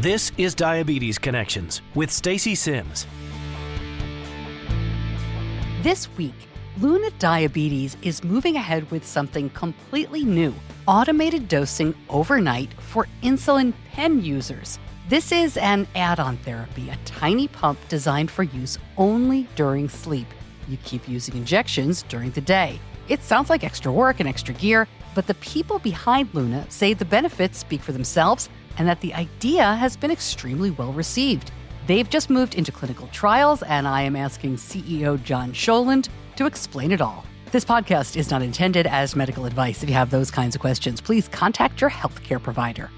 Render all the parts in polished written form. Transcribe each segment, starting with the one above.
This is Diabetes Connections with Stacy Sims. This week, Luna Diabetes is moving ahead with something completely new: automated dosing overnight for insulin pen users. This is an add-on therapy, a tiny pump designed for use only during sleep. You keep using injections during the day. It sounds like extra work and extra gear, but the people behind Luna say the benefits speak for themselves and that the idea has been extremely well received. They've just moved into clinical trials, and I am asking CEO John Sjölund to explain it all. This podcast is not intended as medical advice. If you have those kinds of questions, please contact your healthcare provider.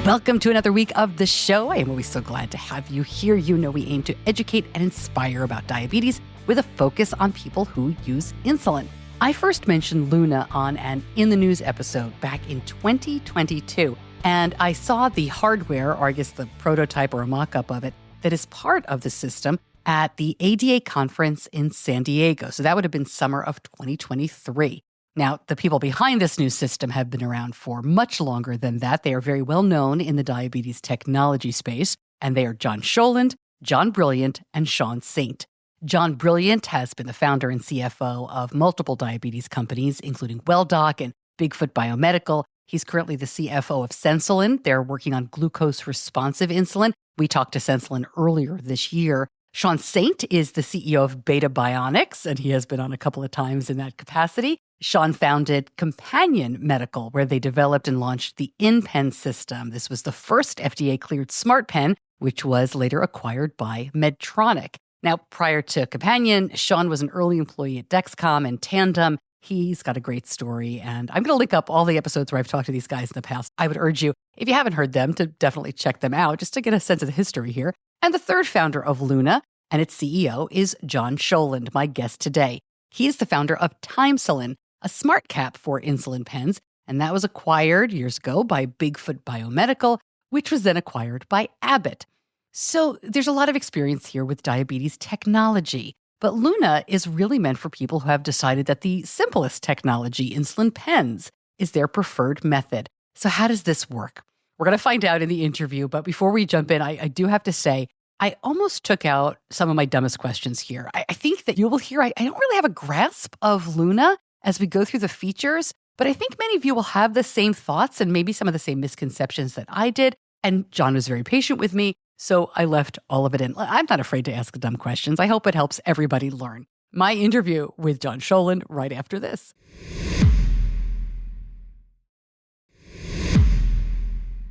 Welcome to another week of the show. I am always so glad to have you here. You know we aim to educate and inspire about diabetes with a focus on people who use insulin. I first mentioned Luna on an In the News episode back in 2022, and I saw the hardware, or I guess the prototype or a mock-up of it, that is part of the system at the ADA conference in San Diego. So that would have been summer of 2023. Now, the people behind this new system have been around for much longer than that. They are very well known in the diabetes technology space, and they are John Sjölund, John Brilliant, and Sean Saint. John Brilliant has been the founder and CFO of multiple diabetes companies, including WellDoc and Bigfoot Biomedical. He's currently the CFO of Insulin. They're working on glucose-responsive insulin. We talked to Insulin earlier this year. Sean Saint is the CEO of Beta Bionics, and he has been on a couple of times in that capacity. Sean founded Companion Medical, where they developed and launched the InPen system. This was the first FDA-cleared smart pen, which was later acquired by Medtronic. Now, prior to Companion, Sean was an early employee at Dexcom and Tandem. He's got a great story, and I'm going to link up all the episodes where I've talked to these guys in the past. I would urge you, if you haven't heard them, to definitely check them out, just to get a sense of the history here. And the third founder of Luna and its CEO is John Sjölund, my guest today. He is the founder of Insulin, a smart cap for insulin pens, and that was acquired years ago by Bigfoot Biomedical, which was then acquired by Abbott. So there's a lot of experience here with diabetes technology, but Luna is really meant for people who have decided that the simplest technology, insulin pens, is their preferred method. So how does this work? We're going to find out in the interview, but before we jump in, I do have to say, I almost took out some of my dumbest questions here. I think that you will hear I don't really have a grasp of Luna as we go through the features, but I think many of you will have the same thoughts and maybe some of the same misconceptions that I did. And John was very patient with me, so I left all of it in. I'm not afraid to ask dumb questions. I hope it helps everybody learn. My interview with John Sjölund right after this.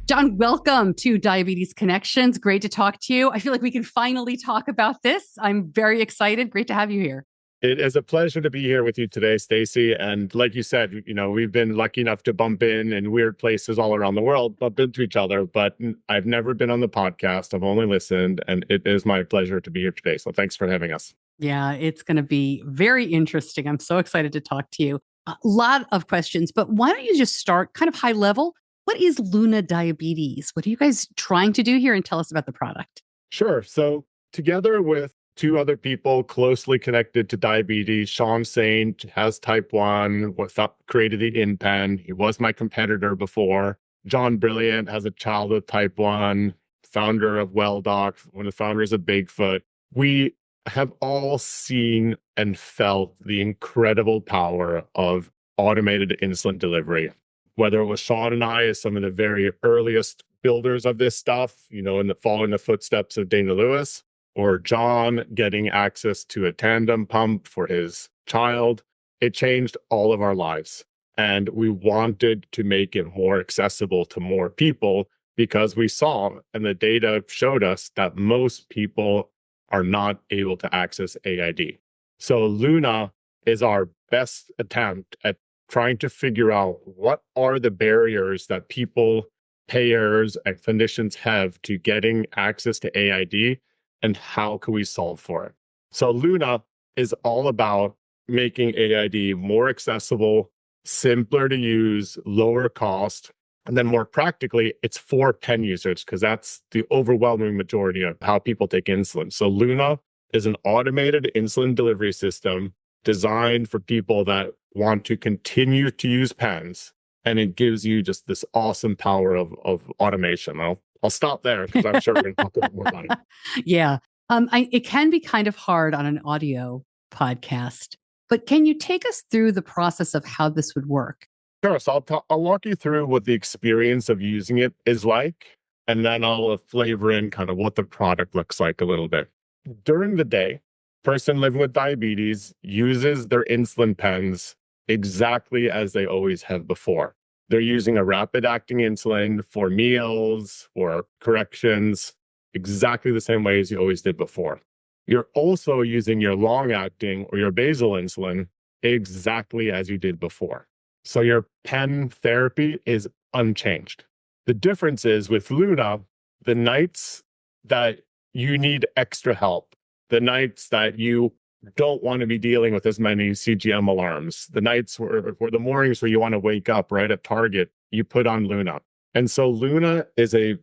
John, welcome to Diabetes Connections. Great to talk to you. I feel like we can finally talk about this. I'm very excited. Great to have you here. It is a pleasure to be here with you today, Stacy. And like you said, we've been lucky enough to bump in weird places all around the world, bump into each other, but I've never been on the podcast. I've only listened, and it is my pleasure to be here today. So thanks for having us. Yeah, it's going to be very interesting. I'm so excited to talk to you. A lot of questions, but why don't you just start kind of high level? What is Luna Diabetes? What are you guys trying to do here, and tell us about the product? Sure. So together with two other people closely connected to diabetes, Sean Saint has type 1, created the InPen. He was my competitor before. John Brilliant has a child with type 1, founder of WellDoc, one of the founders of Bigfoot. We have all seen and felt the incredible power of automated insulin delivery. Whether it was Sean and I as some of the very earliest builders of this stuff, following the footsteps of Dana Lewis, or John getting access to a tandem pump for his child, it changed all of our lives. And we wanted to make it more accessible to more people because we saw, and the data showed us, that most people are not able to access AID. So Luna is our best attempt at trying to figure out what are the barriers that people, payers, and clinicians have to getting access to AID, and how can we solve for it? So Luna is all about making AID more accessible, simpler to use, lower cost, and then more practically, it's for pen users because that's the overwhelming majority of how people take insulin. So Luna is an automated insulin delivery system designed for people that want to continue to use pens, And it gives you just this awesome power of automation. I'll stop there because I'm sure we're going to talk a bit more about it. Yeah. It can be kind of hard on an audio podcast, but can you take us through the process of how this would work? Sure. So I'll walk you through what the experience of using it is like, and then I'll flavor in kind of what the product looks like a little bit. During the day, person living with diabetes uses their insulin pens exactly as they always have before. They're using a rapid acting insulin for meals, for corrections, exactly the same way as you always did before. You're also using your long acting or your basal insulin exactly as you did before. So your pen therapy is unchanged. The difference is with Luna, the nights that you need extra help, the nights that you don't want to be dealing with as many CGM alarms, the nights or the mornings where you want to wake up right at Target, you put on Luna. And so Luna is a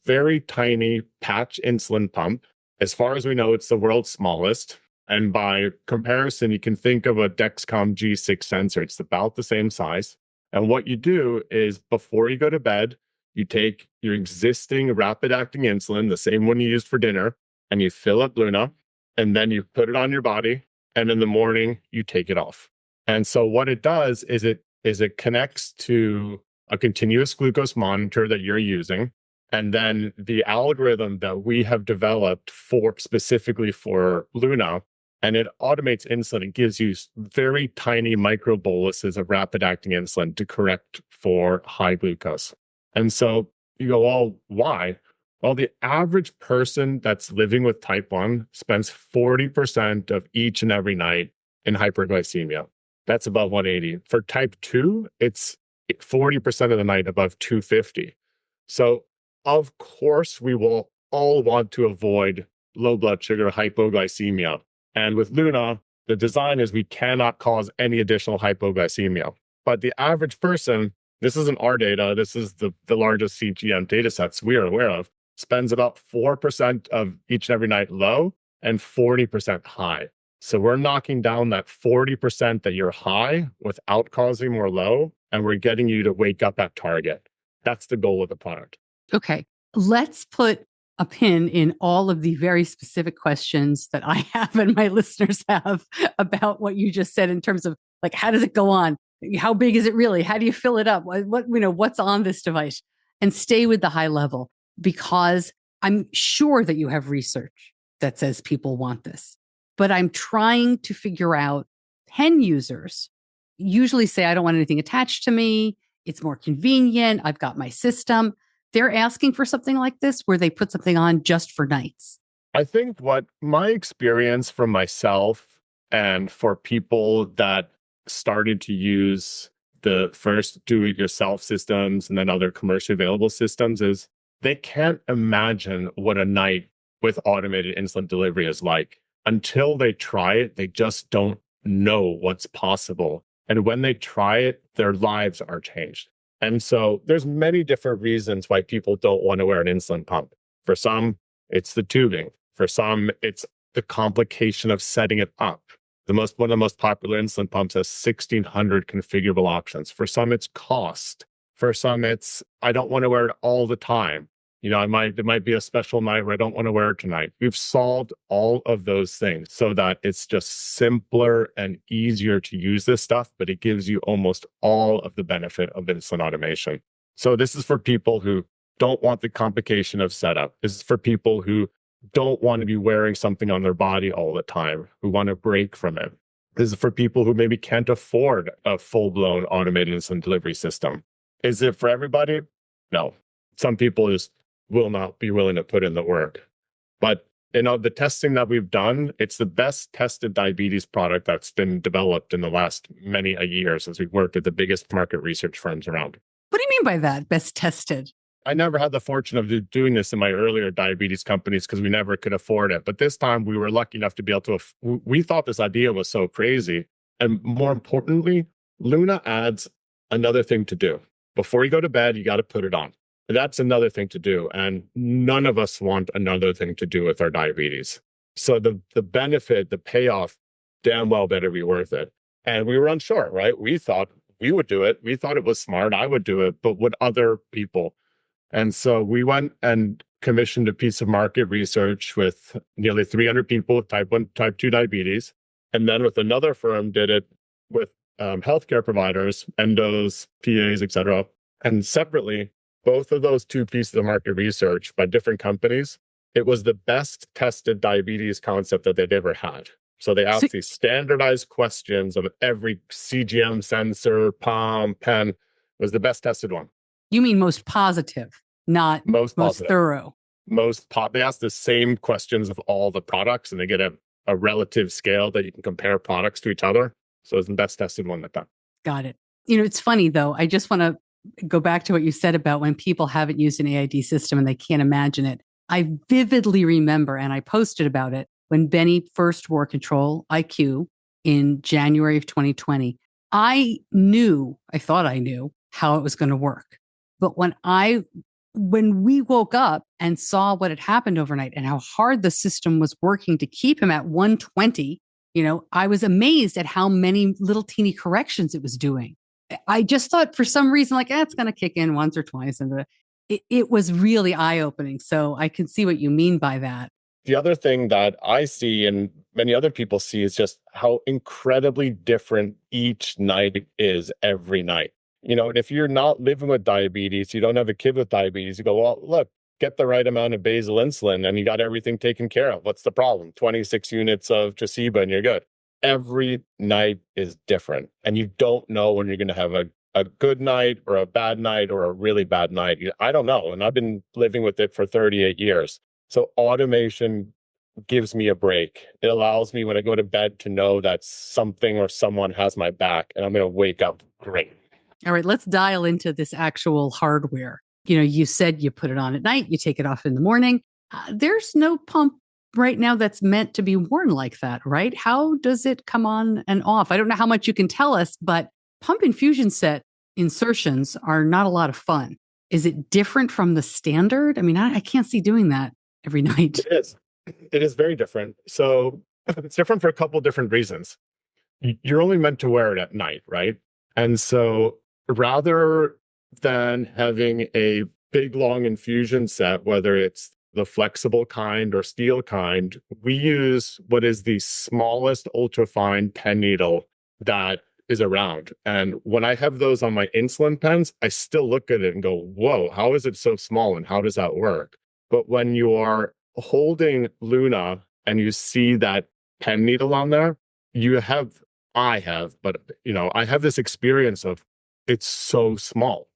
very tiny patch insulin pump. As far as we know, it's the world's smallest. And by comparison, you can think of a Dexcom G6 sensor. It's about the same size. And what you do is before you go to bed, you take your existing rapid acting insulin, the same one you used for dinner, and you fill up Luna, and then you put it on your body. And in the morning, you take it off. And so what it does is it connects to a continuous glucose monitor that you're using. And then the algorithm that we have developed specifically for Luna, and it automates insulin. It gives you very tiny micro boluses of rapid acting insulin to correct for high glucose. And so you go, well, why? Well, the average person that's living with type 1 spends 40% of each and every night in hyperglycemia. That's above 180. For type 2, it's 40% of the night above 250. So, of course, we will all want to avoid low blood sugar hypoglycemia. And with Luna, the design is we cannot cause any additional hypoglycemia. But the average person, this isn't our data, this is the largest CGM data sets we are aware of, spends about 4% of each and every night low and 40% high. So we're knocking down that 40% that you're high without causing more low, and we're getting you to wake up at target. That's the goal of the product. Okay, let's put a pin in all of the very specific questions that I have and my listeners have about what you just said in terms of like, how does it go on? How big is it really? How do you fill it up? What's on this device? And stay with the high level, because I'm sure that you have research that says people want this, but I'm trying to figure out pen users usually say, I don't want anything attached to me. It's more convenient. I've got my system. They're asking for something like this where they put something on just for nights. I think what my experience from myself and for people that started to use the first do-it-yourself systems and then other commercially available systems is they can't imagine what a night with automated insulin delivery is like. Until they try it, they just don't know what's possible. And when they try it, their lives are changed. And so there's many different reasons why people don't want to wear an insulin pump. For some, it's the tubing. For some, it's the complication of setting it up. One of the most popular insulin pumps has 1,600 configurable options. For some, it's cost. For some, it's I don't want to wear it all the time. There might be a special night where I don't want to wear it tonight. We've solved all of those things so that it's just simpler and easier to use this stuff, but it gives you almost all of the benefit of insulin automation. So this is for people who don't want the complication of setup. This is for people who don't want to be wearing something on their body all the time, who want to break from it. This is for people who maybe can't afford a full-blown automated insulin delivery system. Is it for everybody? No. Some people just will not be willing to put in the work. But the testing that we've done, it's the best tested diabetes product that's been developed in the last many years as we've worked with the biggest market research firms around. What do you mean by that, best tested? I never had the fortune of doing this in my earlier diabetes companies because we never could afford it. But this time we were lucky enough to be able to, we thought this idea was so crazy. And more importantly, Luna adds another thing to do. Before you go to bed, you got to put it on. That's another thing to do. And none of us want another thing to do with our diabetes. So the benefit, the payoff, damn well better be worth it. And we were unsure, right? We thought, we would do it. We thought it was smart. I would do it, but would other people? And so we went and commissioned a piece of market research with nearly 300 people with type 1, type 2 diabetes. And then with another firm, did it with healthcare providers, endos, PAs, et cetera. And separately, both of those two pieces of market research by different companies, it was the best tested diabetes concept that they'd ever had. So they asked these standardized questions of every CGM sensor, pump, pen. It was the best tested one. You mean most positive, not most thorough. They ask the same questions of all the products, and they get a relative scale that you can compare products to each other. So it's the best tested one like that. Got it. It's funny though. I just want to go back to what you said about when people haven't used an AID system and they can't imagine it. I vividly remember, and I posted about it, when Benny first wore Control IQ in January of 2020. I thought I knew how it was going to work. But when we woke up and saw what had happened overnight and how hard the system was working to keep him at 120, I was amazed at how many little teeny corrections it was doing. I just thought for some reason, it's going to kick in once or twice. And it was really eye-opening. So I can see what you mean by that. The other thing that I see and many other people see is just how incredibly different each night is every night. And if you're not living with diabetes, you don't have a kid with diabetes, you go, well, look, get the right amount of basal insulin and you got everything taken care of. What's the problem? 26 units of Tresiba and you're good. Every night is different. And you don't know when you're going to have a good night or a bad night or a really bad night. I don't know. And I've been living with it for 38 years. So automation gives me a break. It allows me when I go to bed to know that something or someone has my back and I'm going to wake up great. All right, let's dial into this actual hardware. You said you put it on at night, you take it off in the morning. There's no pump right now that's meant to be worn like that, right? How does it come on and off? I don't know how much you can tell us, but pump infusion set insertions are not a lot of fun. Is it different from the standard? I mean, I can't see doing that every night. It is. It is very different. So it's different for a couple of different reasons. You're only meant to wear it at night, right? And so rather than having a big, long infusion set, whether it's the flexible kind or steel kind, we use what is the smallest ultrafine pen needle that is around. And when I have those on my insulin pens, I still look at it and go, whoa, how is it so small and how does that work? But when you are holding Luna and you see that pen needle on there, I have this experience of it's so small.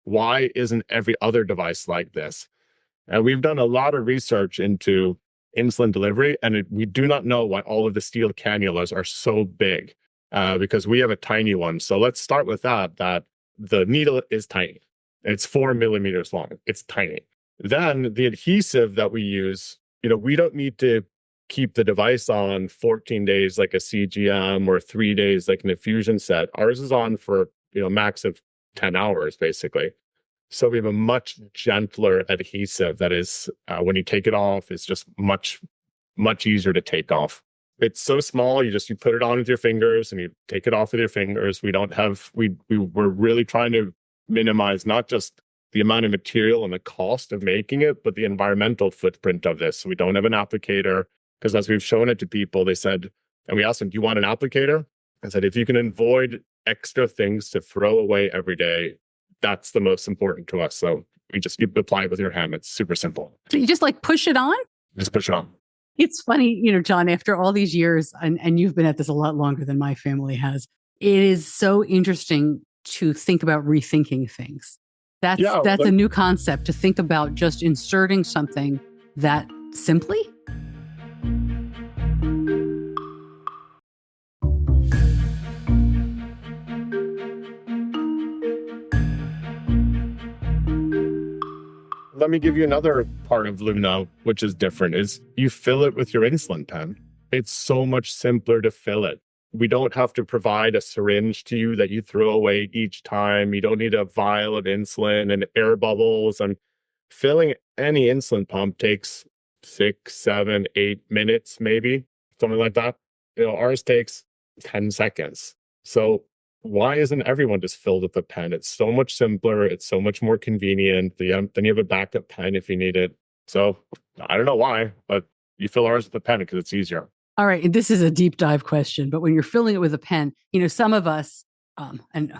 Why isn't every other device like this? And we've done a lot of research into insulin delivery, and we do not know why all of the steel cannulas are so big, because we have a tiny one. So let's start with that the needle is tiny. It's 4 millimeters long. It's tiny. Then the adhesive that we use, we don't need to keep the device on 14 days like a CGM or 3 days like an infusion set. Ours is on for, max of 10 hours, basically. So we have a much gentler adhesive that is, when you take it off, it's just much, much easier to take off. It's so small, you put it on with your fingers and you take it off with your fingers. We're really trying to minimize not just the amount of material and the cost of making it, but the environmental footprint of this. So we don't have an applicator, because as we've shown it to people, they said, and we asked them, do you want an applicator? I said, if you can avoid extra things to throw away every day, that's the most important to us. So you apply it with your hand. It's super simple. So you just push it on? Just push it on. It's funny, John, after all these years, and you've been at this a lot longer than my family has, it is so interesting to think about rethinking things. That's a new concept, to think about just inserting something that simply. Let me give you another part of Luna, which is different, is you fill it with your insulin pen. It's so much simpler to fill it. We don't have to provide a syringe to you that you throw away each time. You don't need a vial of insulin and air bubbles. And filling any insulin pump takes 6, 7, 8 minutes, maybe, something like that. Ours takes 10 seconds. So why isn't everyone just filled with a pen? It's so much simpler. It's so much more convenient. Then you have a backup pen if you need it. So I don't know why, but you fill ours with a pen because it's easier. All right, and this is a deep dive question, but when you're filling it with a pen, some of us, and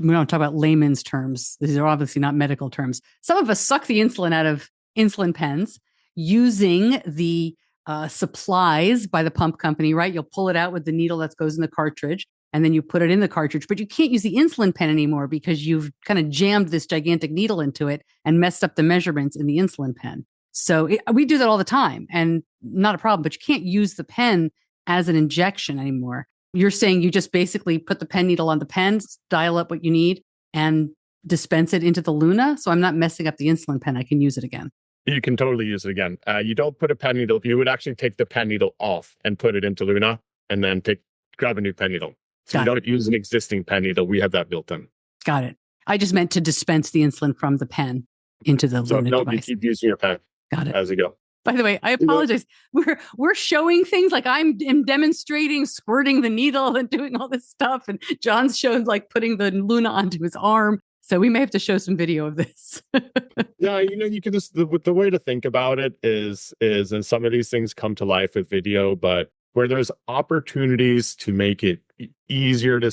we don't talk about layman's terms. These are obviously not medical terms. Some of us suck the insulin out of insulin pens using the supplies by the pump company, right? You'll pull it out with the needle that goes in the cartridge, and then you put it in the cartridge, but you can't use the insulin pen anymore because you've kind of jammed this gigantic needle into it and messed up the measurements in the insulin pen. So we do that all the time and not a problem, but you can't use the pen as an injection anymore. You're saying you just basically put the pen needle on the pen, dial up what you need, and dispense it into the Luna. So I'm not messing up the insulin pen. I can use it again. You can totally use it again. You don't put a pen needle. You would actually take the pen needle off and put it into Luna and then grab a new pen needle. So you don't use an existing pen needle. We have that built in. Got it. I just meant to dispense the insulin from the pen into the Luna device. You keep using your pen. Got it. As you go. By the way, I apologize. We're showing things like I'm demonstrating squirting the needle and doing all this stuff, and John's showing like putting the Luna onto his arm. So we may have to show some video of this. Yeah, you can just the way to think about it is, and some of these things come to life with video, but where there's opportunities to make it easier to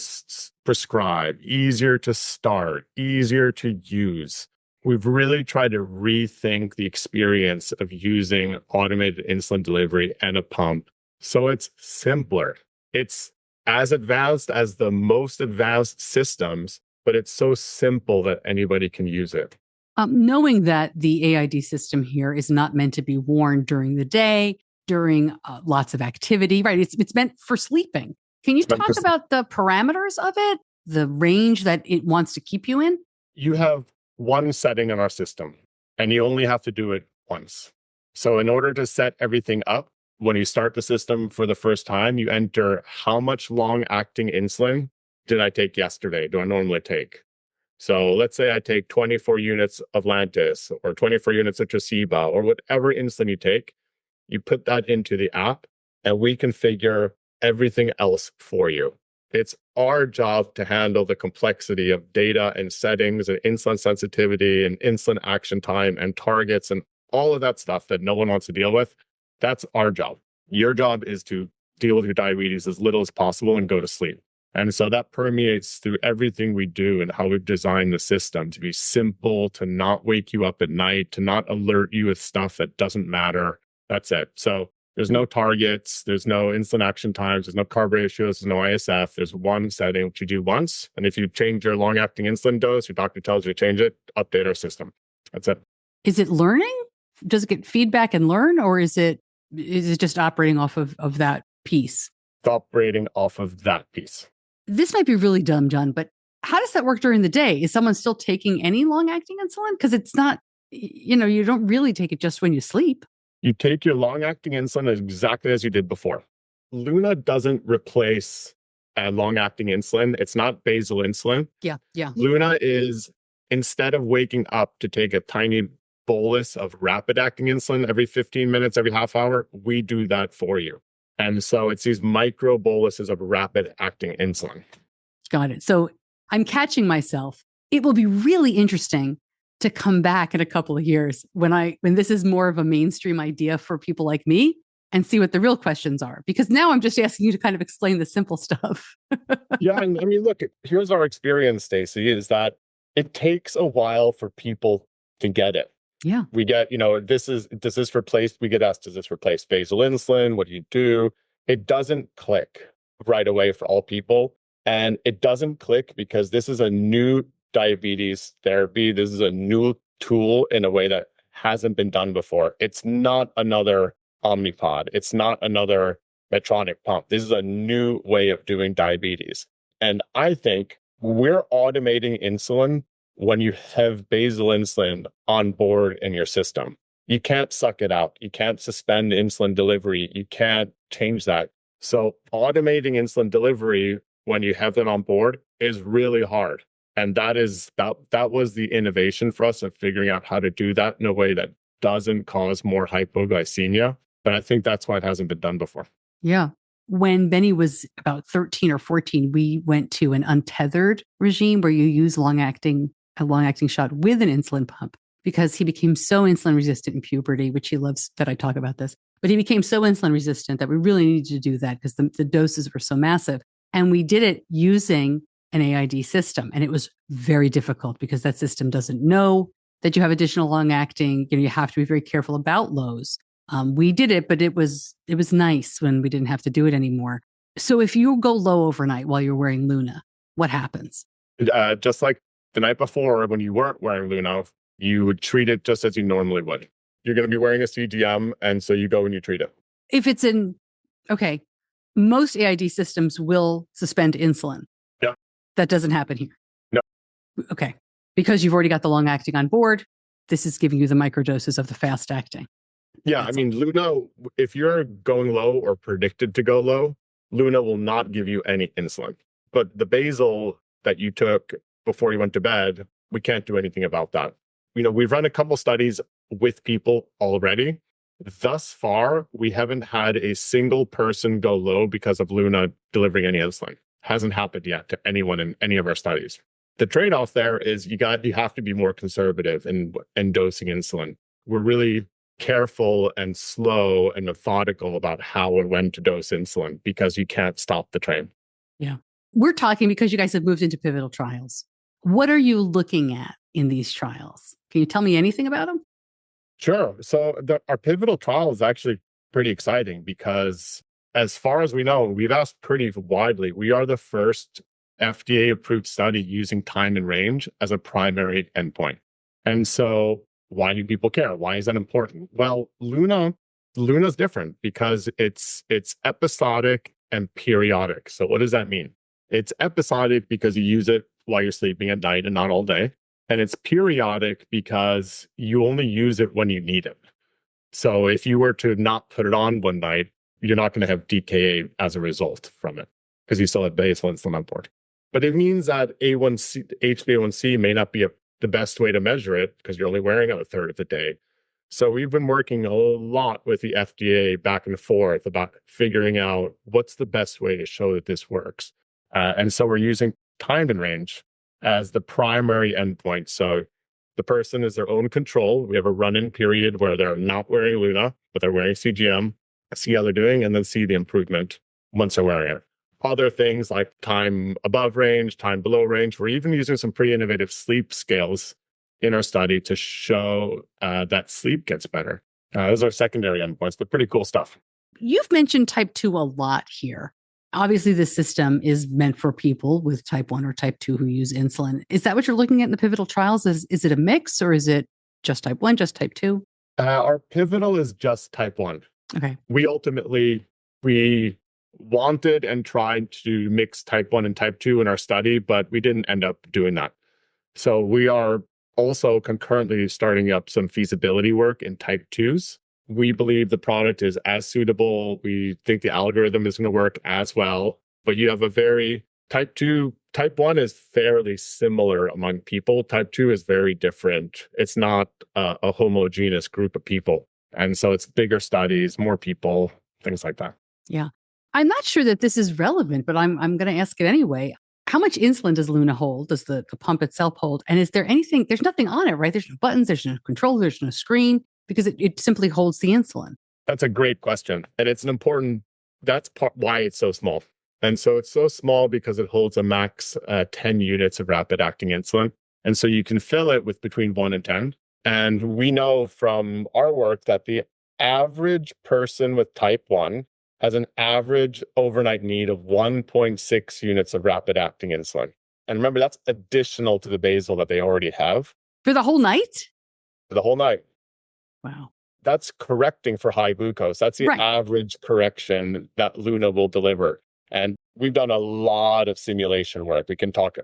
prescribe, easier to start, easier to use. We've really tried to rethink the experience of using automated insulin delivery and a pump. So it's simpler. It's as advanced as the most advanced systems, but it's so simple that anybody can use it. Knowing that the AID system here is not meant to be worn during the day, during lots of activity, right? It's meant for sleeping. Can you talk about the parameters of it, the range that it wants to keep you in? You have one setting in our system, and you only have to do it once. So in order to set everything up, when you start the system for the first time, you enter how much long-acting insulin did I take yesterday? Do I normally take? So let's say I take 24 units of Lantus or 24 units of Tresiba or whatever insulin you take, you put that into the app and we configure everything else for you. It's our job to handle the complexity of data and settings and insulin sensitivity and insulin action time and targets and all of that stuff that no one wants to deal with. That's our job. Your job is to deal with your diabetes as little as possible and go to sleep. And so that permeates through everything we do and how we've designed the system to be simple, to not wake you up at night, to not alert you with stuff that doesn't matter. That's it. So there's no targets, there's no insulin action times, there's no carb ratios, there's no ISF. There's one setting which you do once. And if you change your long-acting insulin dose, your doctor tells you to change it, update our system. That's it. Is it learning? Does it get feedback and learn, or is it just operating off of that piece? It's operating off of that piece. This might be really dumb, John, but how does that work during the day? Is someone still taking any long-acting insulin? Because it's not, you don't really take it just when you sleep. You take your long-acting insulin exactly as you did before. Luna doesn't replace long-acting insulin. It's not basal insulin. Yeah. Luna is, instead of waking up to take a tiny bolus of rapid-acting insulin every 15 minutes, every half hour, we do that for you. And so it's these micro boluses of rapid-acting insulin. Got it. So I'm catching myself. It will be really interesting to come back in a couple of years when this is more of a mainstream idea for people like me and see what the real questions are. Because now I'm just asking you to kind of explain the simple stuff. Yeah. And I mean, look, here's our experience, Stacey, is that it takes a while for people to get it. Yeah. We get, does this replace, we get asked, does this replace basal insulin? What do you do? It doesn't click right away for all people. And it doesn't click because this is a new diabetes therapy. This is a new tool in a way that hasn't been done before. It's not another Omnipod. It's not another Medtronic pump. This is a new way of doing diabetes. And I think we're automating insulin when you have basal insulin on board in your system. You can't suck it out. You can't suspend insulin delivery. You can't change that. So automating insulin delivery when you have that on board is really hard. And that was the innovation for us of figuring out how to do that in a way that doesn't cause more hypoglycemia. But I think that's why it hasn't been done before. Yeah. when Benny was about 13 or 14, we went to an untethered regime where you use a long-acting shot with an insulin pump because he became so insulin resistant in puberty, which he loves that I talk about this. But he became so insulin resistant that we really needed to do that because the doses were so massive. And we did it using an AID system. And it was very difficult because that system doesn't know that you have additional long-acting. You have to be very careful about lows. We did it, but it was nice when we didn't have to do it anymore. So if you go low overnight while you're wearing Luna, what happens? Just like the night before when you weren't wearing Luna, you would treat it just as you normally would. You're going to be wearing a CGM, and so you go and you treat it. If it's okay, most AID systems will suspend insulin. Yeah. That doesn't happen here. No. Okay. Because you've already got the long acting on board, this is giving you the microdoses of the fast acting. Yeah, I mean, Luna, if you're going low or predicted to go low, Luna will not give you any insulin. But the basal that you took before you went to bed, we can't do anything about that. We've run a couple studies with people already. Thus far, we haven't had a single person go low because of Luna delivering any insulin. Hasn't happened yet to anyone in any of our studies. The trade-off there is you have to be more conservative in dosing insulin. We're really careful and slow and methodical about how and when to dose insulin because you can't stop the train. Yeah. We're talking because you guys have moved into pivotal trials. What are you looking at in these trials? Can you tell me anything about them? Sure. So our pivotal trial is actually pretty exciting because as far as we know, we've asked pretty widely. We are the first FDA-approved study using time and range as a primary endpoint. And so why do people care? Why is that important? Well, Luna's different because it's episodic and periodic. So what does that mean? It's episodic because you use it while you're sleeping at night and not all day. And it's periodic because you only use it when you need it. So if you were to not put it on one night, you're not going to have DKA as a result from it because you still have basal insulin on board. But it means that HbA1c may not be the best way to measure it because you're only wearing it a third of the day. So we've been working a lot with the FDA back and forth about figuring out what's the best way to show that this works. And so we're using time and range as the primary endpoint. So the person is their own control. We have a run-in period where they're not wearing Luna, but they're wearing CGM, see how they're doing, and then see the improvement once they're wearing it. Other things like time above range, time below range. We're even using some pretty innovative sleep scales in our study to show that sleep gets better. Those are secondary endpoints, but pretty cool stuff. You've mentioned type 2 a lot here. Obviously, this system is meant for people with type 1 or type 2 who use insulin. Is that what you're looking at in the pivotal trials? Is it a mix or is it just type 1, just type 2? Our pivotal is just type 1. Okay. We wanted and tried to mix type 1 and type 2 in our study, but we didn't end up doing that. So we are also concurrently starting up some feasibility work in type 2s. We believe the product is as suitable. We think the algorithm is going to work as well. But you have type 1 is fairly similar among people. Type 2 is very different. It's not a homogeneous group of people. And so it's bigger studies, more people, things like that. Yeah. I'm not sure that this is relevant, but I'm going to ask it anyway. How much insulin does Luna hold? Does the pump itself hold? And is there anything, there's nothing on it, right? There's no buttons, there's no control, there's no screen, because it simply holds the insulin. That's a great question. And it's that's why it's so small. And so it's so small because it holds a max 10 units of rapid acting insulin. And so you can fill it with between 1 and 10. And we know from our work that the average person with type 1 has an average overnight need of 1.6 units of rapid acting insulin. And remember, that's additional to the basal that they already have. For the whole night? For the whole night. Wow. That's correcting for high glucose. That's the average correction that Luna will deliver. And we've done a lot of simulation work. I can talk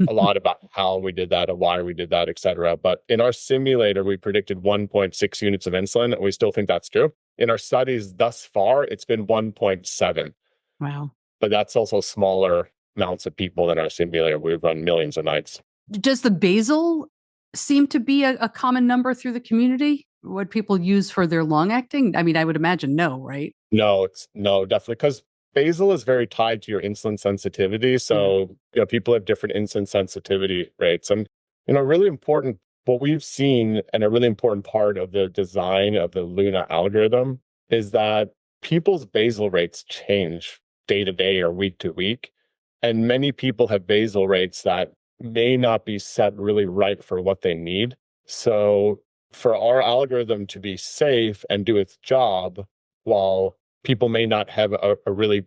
a lot about how we did that and why we did that, et cetera. But in our simulator, we predicted 1.6 units of insulin, and we still think that's true. In our studies thus far, it's been 1.7. Wow. But that's also smaller amounts of people than our simulator. We've run millions of nights. Does the basal seem to be a common number through the community? What people use for their long acting? I mean, I would imagine no, right? No, definitely. Because basal is very tied to your insulin sensitivity. So, people have different insulin sensitivity rates. And, really important, what we've seen, and a really important part of the design of the Luna algorithm is that people's basal rates change day to day or week to week. And many people have basal rates that may not be set really right for what they need. So for our algorithm to be safe and do its job, while people may not have a really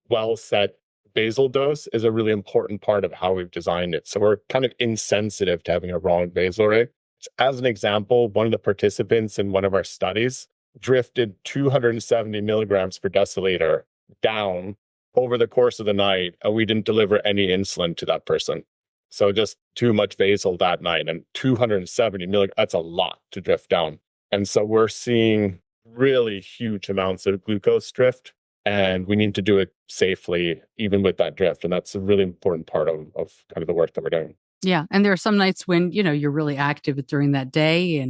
well set basal dose, is a really important part of how we've designed it. So we're kind of insensitive to having a wrong basal rate. As an example, one of the participants in one of our studies drifted 270 milligrams per deciliter down over the course of the night, and we didn't deliver any insulin to that person. So just too much basal that night, and 270 milligrams, that's a lot to drift down. And so we're seeing really huge amounts of glucose drift, and we need to do it safely, even with that drift. And that's a really important part of kind of the work that we're doing. Yeah. And there are some nights when, you're really active during that day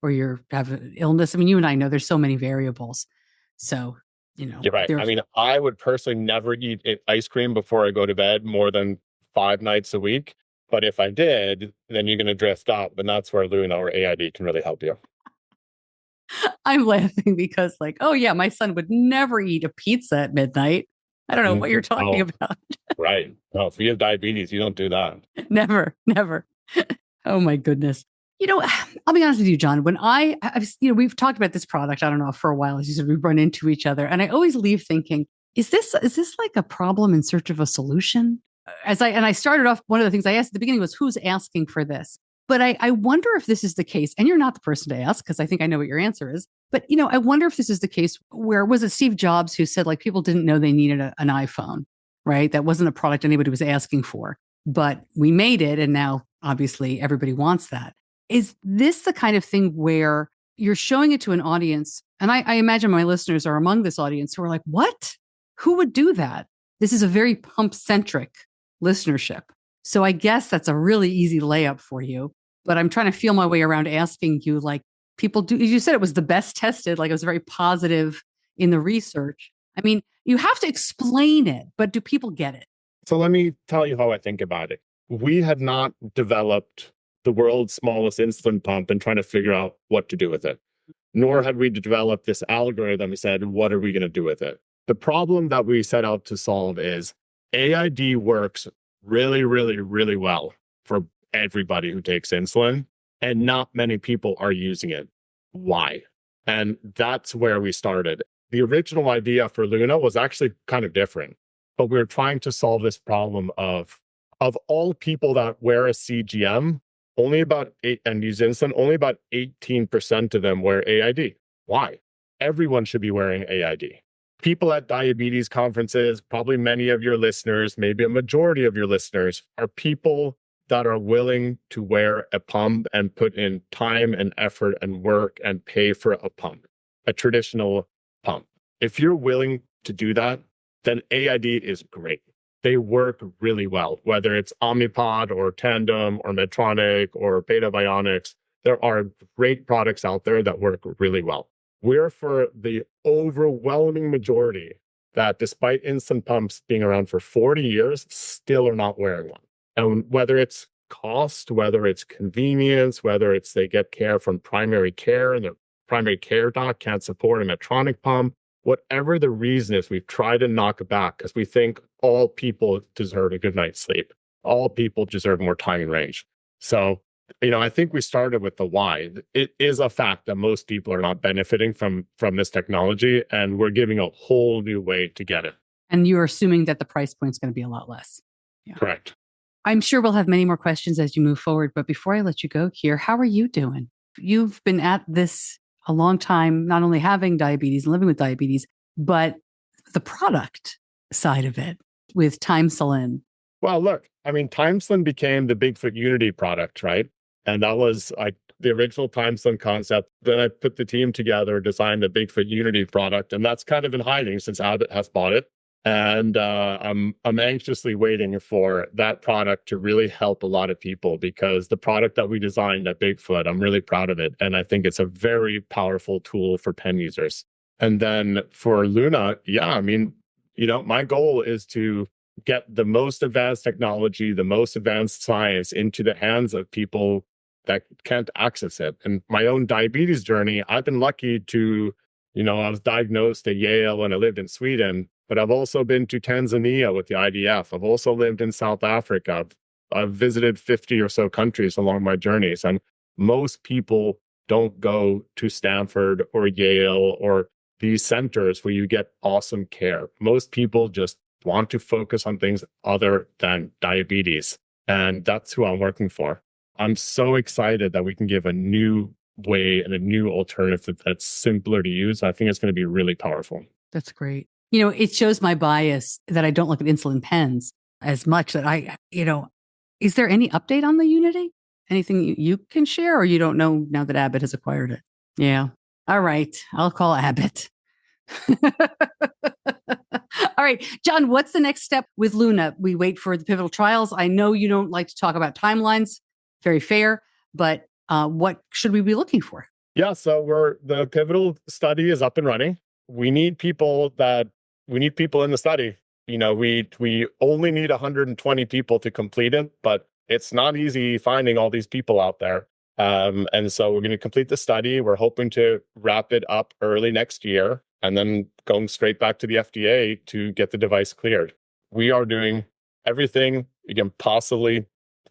or you have an illness. I mean, you and I know there's so many variables. So, You're right. I mean, I would personally never eat ice cream before I go to bed more than 5 nights a week. But if I did, then you're going to drift up. And that's where Luna or AID can really help you. I'm laughing because oh yeah, my son would never eat a pizza at midnight. I don't know what you're talking about. Right. No, if you have diabetes, you don't do that. Never. Oh my goodness. I'll be honest with you, John, when we've talked about this product, I don't know, for a while, as you said, we've run into each other. And I always leave thinking, is this like a problem in search of a solution? I started off, one of the things I asked at the beginning was, who's asking for this? But I wonder if this is the case, and you're not the person to ask, because I think I know what your answer is. But, I wonder if this is the case where, was it Steve Jobs who said people didn't know they needed an iPhone, right? That wasn't a product anybody was asking for, but we made it. And now obviously everybody wants that. Is this the kind of thing where you're showing it to an audience? And I imagine my listeners are among this audience who are like, what? Who would do that? This is a very pump-centric listenership. So I guess that's a really easy layup for you. But I'm trying to feel my way around asking you, people do, you said it was the best tested, it was very positive in the research. I mean, you have to explain it, but do people get it? So let me tell you how I think about it. We had not developed the world's smallest insulin pump and trying to figure out what to do with it. Nor had we developed this algorithm and said, what are we going to do with it? The problem that we set out to solve is AID works really, really, really well for everybody who takes insulin, and not many people are using it. Why? And that's where we started. The original idea for Luna was actually kind of different, but we were trying to solve this problem of all people that wear a CGM, and use insulin, only about 18% of them wear AID. Why? Everyone should be wearing AID. People at diabetes conferences, probably many of your listeners, maybe a majority of your listeners, are people that are willing to wear a pump and put in time and effort and work and pay for a pump, a traditional pump. If you're willing to do that, then AID is great. They work really well, whether it's Omnipod or Tandem or Medtronic or Beta Bionics. There are great products out there that work really well. We're for the overwhelming majority that, despite insulin pumps being around for 40 years, still are not wearing one. And whether it's cost, whether it's convenience, whether it's they get care from primary care and the primary care doc can't support a Medtronic pump, whatever the reason is, we've tried to knock it back because we think all people deserve a good night's sleep. All people deserve more time in range. So, I think we started with the why. It is a fact that most people are not benefiting from this technology, and we're giving a whole new way to get it. And you're assuming that the price point is going to be a lot less. Yeah. Correct. I'm sure we'll have many more questions as you move forward. But before I let you go, Keir, how are you doing? You've been at this a long time, not only having diabetes and living with diabetes, but the product side of it with Insulin. Well, look, Insulin became the Bigfoot Unity product, right? And that was the original Insulin concept. Then I put the team together, designed the Bigfoot Unity product, and that's kind of in hiding since Abbott has bought it. And I'm anxiously waiting for that product to really help a lot of people, because the product that we designed at Bigfoot, I'm really proud of it. And I think it's a very powerful tool for pen users. And then for Luna, My goal is to get the most advanced technology, the most advanced science into the hands of people that can't access it. And my own diabetes journey, I've been lucky to, I was diagnosed at Yale and I lived in Sweden, but I've also been to Tanzania with the IDF. I've also lived in South Africa. I've visited 50 or so countries along my journeys. And most people don't go to Stanford or Yale or these centers where you get awesome care. Most people just want to focus on things other than diabetes. And that's who I'm working for. I'm so excited that we can give a new way and a new alternative that's simpler to use. I think it's going to be really powerful. That's great. It shows my bias that I don't look at insulin pens as much that is there any update on the Unity? Anything you can share, or you don't know now that Abbott has acquired it? Yeah. All right. I'll call Abbott. All right, John, what's the next step with Luna? We wait for the pivotal trials. I know you don't like to talk about timelines. Very fair. But what should we be looking for? Yeah, so the pivotal study is up and running. We need people in the study. We only need 120 people to complete it, but it's not easy finding all these people out there. And so we're going to complete the study. We're hoping to wrap it up early next year and then going straight back to the FDA to get the device cleared. We are doing everything you can possibly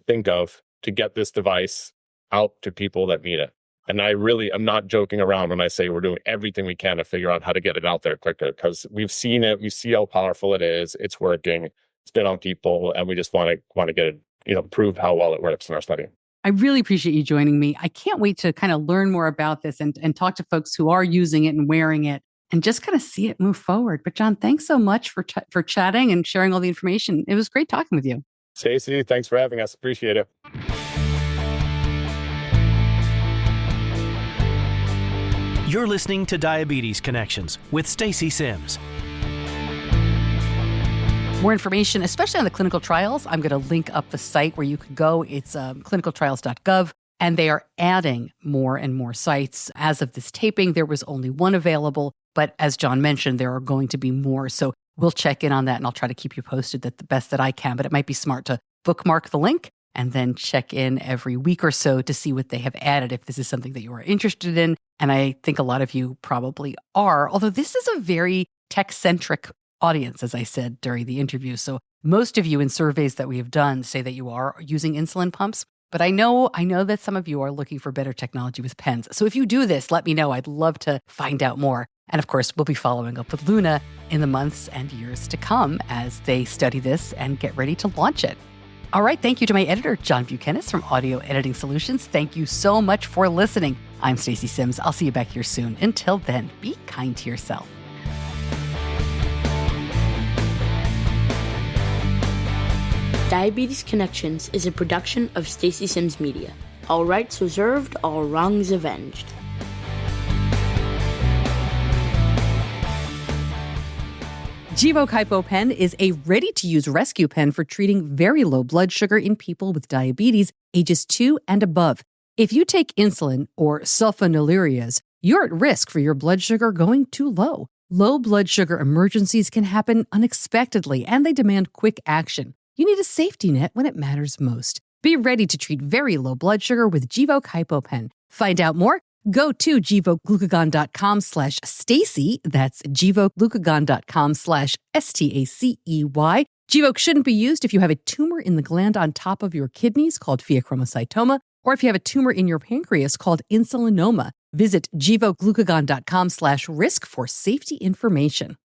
think of to get this device out to people that need it. And I'm not joking around when I say we're doing everything we can to figure out how to get it out there quicker, because we've seen it. We see how powerful it is. It's working. It's been on people, and we just want to get it, prove how well it works in our study. I really appreciate you joining me. I can't wait to kind of learn more about this and talk to folks who are using it and wearing it and just kind of see it move forward. But John, thanks so much for chatting and sharing all the information. It was great talking with you. Stacey, thanks for having us. Appreciate it. You're listening to Diabetes Connections with Stacey Sims. More information, especially on the clinical trials, I'm going to link up the site where you can go. It's clinicaltrials.gov, and they are adding more and more sites. As of this taping, there was only one available, but as John mentioned, there are going to be more. So we'll check in on that, and I'll try to keep you posted the best that I can, but it might be smart to bookmark the link and then check in every week or so to see what they have added if this is something that you are interested in. And I think a lot of you probably are, although this is a very tech-centric audience, as I said during the interview. So most of you in surveys that we have done say that you are using insulin pumps. But I know that some of you are looking for better technology with pens. So if you do this, let me know. I'd love to find out more. And of course, we'll be following up with Luna in the months and years to come as they study this and get ready to launch it. All right. Thank you to my editor, John Buchanan from Audio Editing Solutions. Thank you so much for listening. I'm Stacey Sims. I'll see you back here soon. Until then, be kind to yourself. Diabetes Connections is a production of Stacey Sims Media. All rights reserved, all wrongs avenged. Gvoke HypoPen is a ready-to-use rescue pen for treating very low blood sugar in people with diabetes ages 2 and above. If you take insulin or sulfonylureas, you're at risk for your blood sugar going too low. Low blood sugar emergencies can happen unexpectedly, and they demand quick action. You need a safety net when it matters most. Be ready to treat very low blood sugar with Gvoke HypoPen. Find out more. Go to GvokeGlucagon.com/Stacey. That's GvokeGlucagon.com/STACEY. Gvoke shouldn't be used if you have a tumor in the gland on top of your kidneys called pheochromocytoma, or if you have a tumor in your pancreas called insulinoma. Visit GvokeGlucagon.com/risk for safety information.